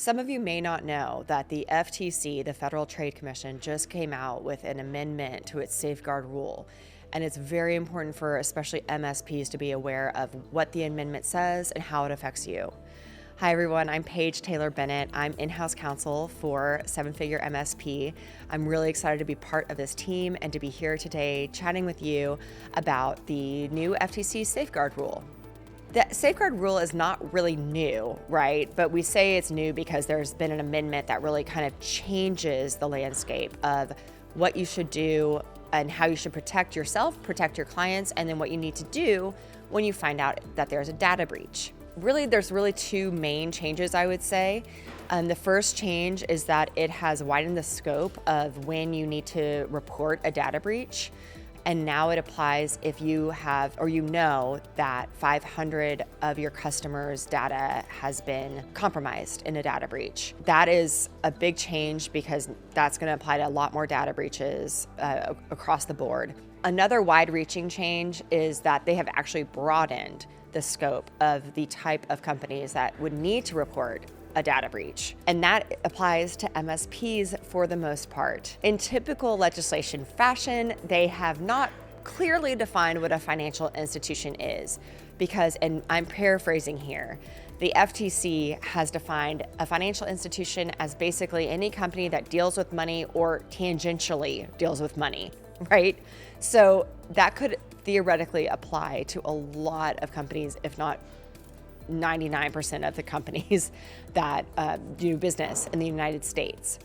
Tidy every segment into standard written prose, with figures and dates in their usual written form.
Some of you may not know that the FTC, the Federal Trade Commission, just came out with an amendment to its Safeguard Rule. And it's very important for especially MSPs to be aware of what the amendment says and how it affects you. Hi everyone, I'm Paige Bennett. I'm in-house counsel for Seven Figure MSP. I'm really excited to be part of this team and to be here today chatting with you about the new FTC Safeguard Rule. The Safeguard Rule is not really new, right? But we say it's new because there's been an amendment that really kind of changes the landscape of what you should do and how you should protect yourself, protect your clients, and then what you need to do when you find out that there's a data breach. There's really two main changes, I would say. The first change is that it has widened the scope of when you need to report a data breach. And now it applies if you have, or you know that 500 of your customers' data has been compromised in a data breach. That is a big change because that's going to apply to a lot more data breaches across the board. Another wide-reaching change is that they have actually broadened the scope of the type of companies that would need to report a data breach. And that applies to MSPs for the most part. In typical legislation fashion, they have not clearly defined what a financial institution is because, and I'm paraphrasing here, the FTC has defined a financial institution as basically any company that deals with money or tangentially deals with money, right? So that could theoretically apply to a lot of companies, if not 99% of the companies that do business in the United States.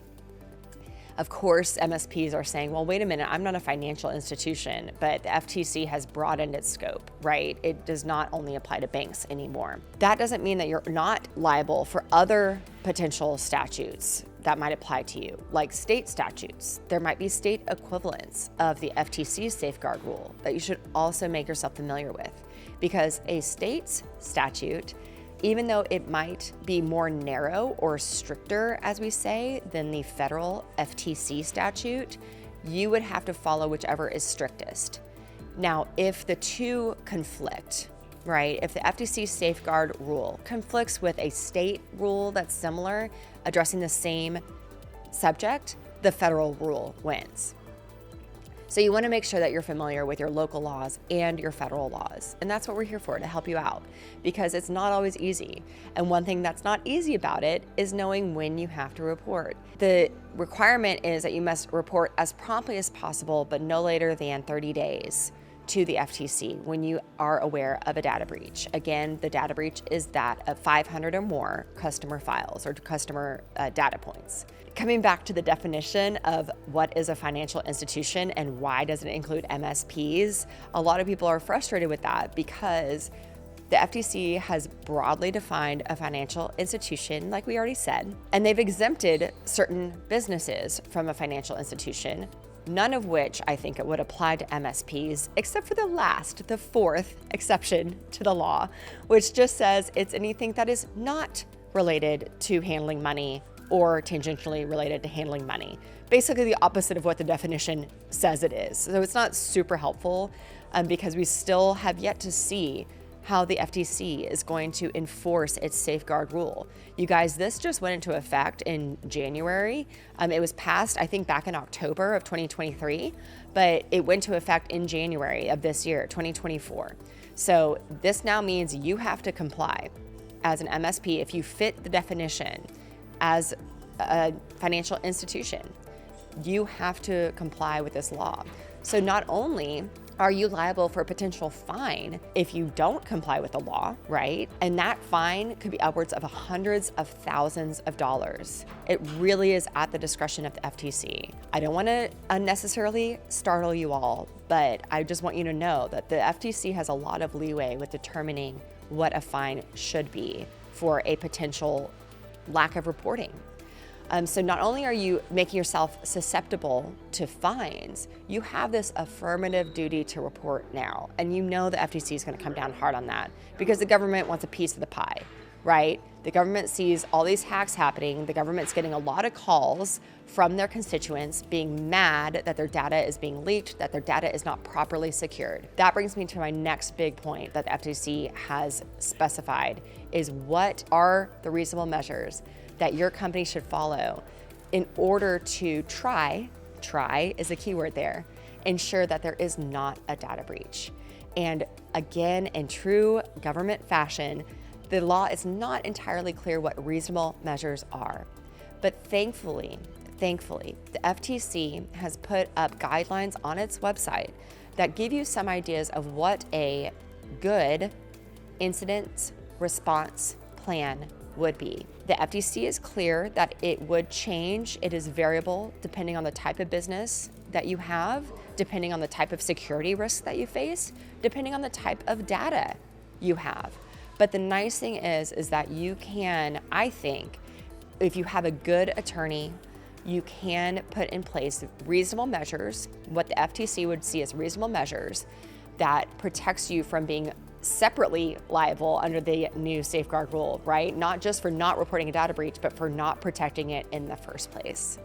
Of course, MSPs are saying, well, wait a minute, I'm not a financial institution, but the FTC has broadened its scope, right? It does not only apply to banks anymore. That doesn't mean that you're not liable for other potential statutes that might apply to you, like state statutes. There might be state equivalents of the FTC Safeguard Rule that you should also make yourself familiar with. Because a state's statute, even though it might be more narrow or stricter, as we say, than the federal FTC statute, you would have to follow whichever is strictest. Now, if the two conflict, right, if the FTC Safeguard Rule conflicts with a state rule that's similar, addressing the same subject, the federal rule wins. So you want to make sure that you're familiar with your local laws and your federal laws. And that's what we're here for, to help you out, because it's not always easy. And one thing that's not easy about it is knowing when you have to report. The requirement is that you must report as promptly as possible, but no later than 30 days to the FTC when you are aware of a data breach. Again, the data breach is that of 500 or more customer files or customer data points. Coming back to the definition of what is a financial institution and why doesn't it include MSPs, a lot of people are frustrated with that because the FTC has broadly defined a financial institution, like we already said, and they've exempted certain businesses from a financial institution, none of which I think it would apply to MSPs, except for the fourth exception to the law, which just says it's anything that is not related to handling money or tangentially related to handling money. Basically the opposite of what the definition says it is. So it's not super helpful because we still have yet to see how the FTC is going to enforce its Safeguard Rule. You guys, this just went into effect in January. It was passed, I think, back in October of 2023, but it went into effect in January of this year, 2024. So this now means you have to comply as an MSP if you fit the definition as a financial institution. You have to comply with this law. So not only are you liable for a potential fine if you don't comply with the law, right? And that fine could be upwards of hundreds of thousands of dollars. It really is at the discretion of the FTC. I don't want to unnecessarily startle you all, but I just want you to know that the FTC has a lot of leeway with determining what a fine should be for a potential lack of reporting. So not only are you making yourself susceptible to fines, you have this affirmative duty to report now. And you know the FTC is going to come down hard on that because the government wants a piece of the pie, right? The government sees all these hacks happening. The government's getting a lot of calls from their constituents being mad that their data is being leaked, that their data is not properly secured. That brings me to my next big point that the FTC has specified is what are the reasonable measures that your company should follow in order to try is a key word there, ensure that there is not a data breach. And again, in true government fashion, the law is not entirely clear what reasonable measures are. But thankfully, the FTC has put up guidelines on its website that give you some ideas of what a good incident response plan would be. The FTC is clear that it would change. It is variable depending on the type of business that you have, depending on the type of security risks that you face, depending on the type of data you have. But the nice thing is that you can, I think, if you have a good attorney, you can put in place reasonable measures, what the FTC would see as reasonable measures that protects you from being separately liable under the new Safeguard Rule, right? Not just for not reporting a data breach, but for not protecting it in the first place.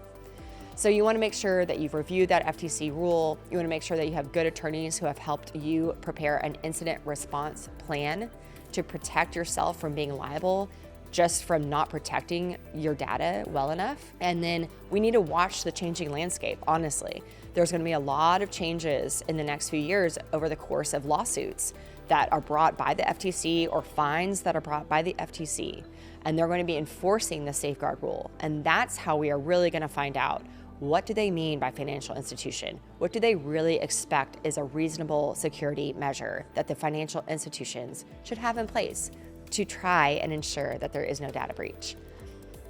So you want to make sure that you've reviewed that FTC rule. You want to make sure that you have good attorneys who have helped you prepare an incident response plan to protect yourself from being liable just from not protecting your data well enough. And then we need to watch the changing landscape, honestly. There's going to be a lot of changes in the next few years over the course of lawsuits that are brought by the FTC or fines that are brought by the FTC. And they're going to be enforcing the Safeguard Rule. And that's how we are really going to find out what do they mean by financial institution? What do they really expect is a reasonable security measure that the financial institutions should have in place to try and ensure that there is no data breach?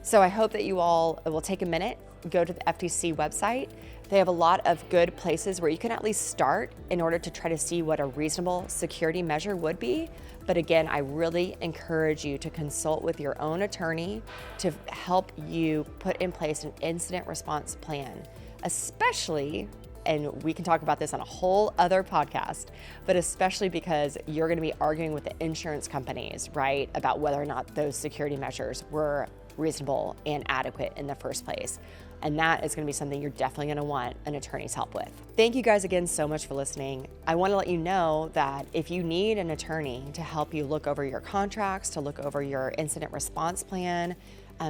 So I hope that you all will take a minute, go to the FTC website. They have a lot of good places where you can at least start in order to try to see what a reasonable security measure would be. But again, I really encourage you to consult with your own attorney to help you put in place an incident response plan, especially, and we can talk about this on a whole other podcast, but especially because you're going to be arguing with the insurance companies, right, about whether or not those security measures were reasonable and adequate in the first place. And that is going to be something you're definitely going to want an attorney's help with. Thank you guys again so much for listening. I want to let you know that if you need an attorney to help you look over your contracts, to look over your incident response plan,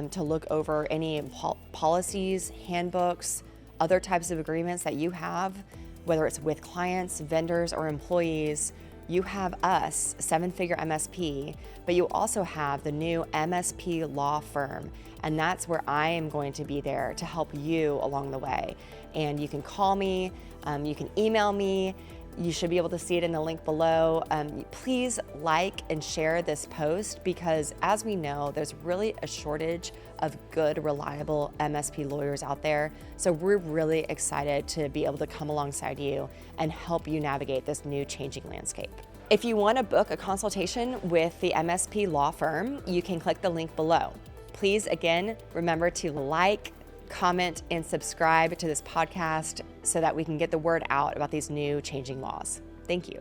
to look over any policies, handbooks, other types of agreements that you have, whether it's with clients, vendors, or employees, you have us, seven-figure MSP, but you also have the new MSP law firm. And that's where I am going to be there to help you along the way. And you can call me, you can email me. You should be able to see it in the link below. Please like and share this post because as we know, there's really a shortage of good, reliable MSP lawyers out there. So we're really excited to be able to come alongside you and help you navigate this new changing landscape. If you want to book a consultation with the MSP law firm, you can click the link below. Please, again, remember to like, comment, and subscribe to this podcast so that we can get the word out about these new changing laws. Thank you.